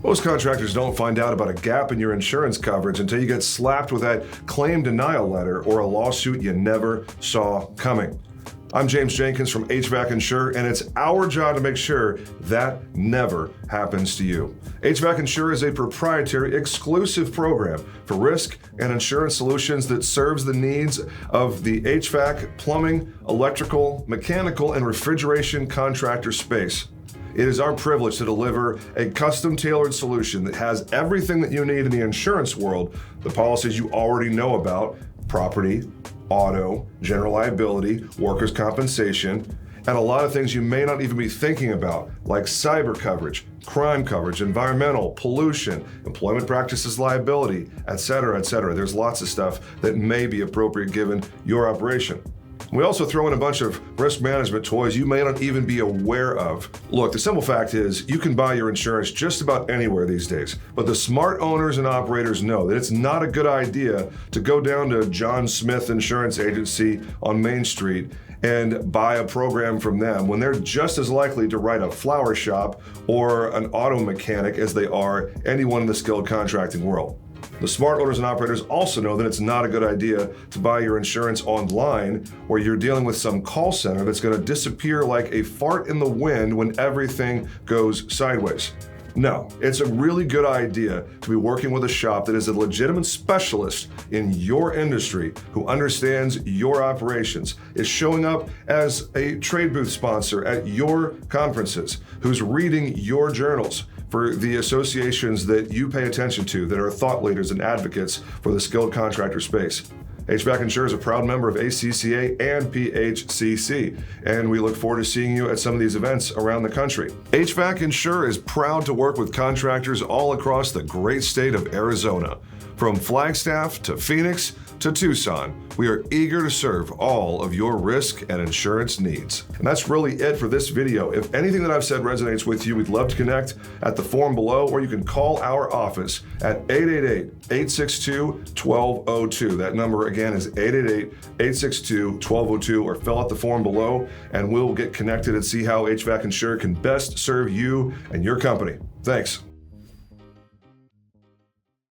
Most contractors don't find out about a gap in your insurance coverage until you get slapped with that claim denial letter or a lawsuit you never saw coming. I'm James Jenkins from HVAC Insure, and it's our job to make sure that never happens to you. HVAC Insure is a proprietary, exclusive program for risk and insurance solutions that serves the needs of the HVAC, plumbing, electrical, mechanical, and refrigeration contractor space. It is our privilege to deliver a custom-tailored solution that has everything that you need in the insurance world, the policies you already know about: property, auto, general liability, workers' compensation, and a lot of things you may not even be thinking about, like cyber coverage, crime coverage, environmental, pollution, employment practices liability, etc., etc. There's lots of stuff that may be appropriate given your operation. We also throw in a bunch of risk management toys you may not even be aware of. Look, the simple fact is you can buy your insurance just about anywhere these days, but the smart owners and operators know that it's not a good idea to go down to John Smith Insurance Agency on Main Street and buy a program from them when they're just as likely to write a flower shop or an auto mechanic as they are anyone in the skilled contracting world. The smart owners and operators also know that it's not a good idea to buy your insurance online, where you're dealing with some call center that's going to disappear like a fart in the wind when everything goes sideways. No, it's a really good idea to be working with a shop that is a legitimate specialist in your industry, who understands your operations, is showing up as a trade booth sponsor at your conferences, who's reading your journals for the associations that you pay attention to that are thought leaders and advocates for the skilled contractor space. HVAC Insure is a proud member of ACCA and PHCC, and we look forward to seeing you at some of these events around the country. HVAC Insure is proud to work with contractors all across the great state of Arizona. From Flagstaff to Phoenix to Tucson, we are eager to serve all of your risk and insurance needs. And that's really it for this video. If anything that I've said resonates with you, we'd love to connect at the form below, or you can call our office at 888-862-1202. That number again is 888-862-1202, or fill out the form below and we'll get connected and see how HVAC Insure can best serve you and your company. Thanks.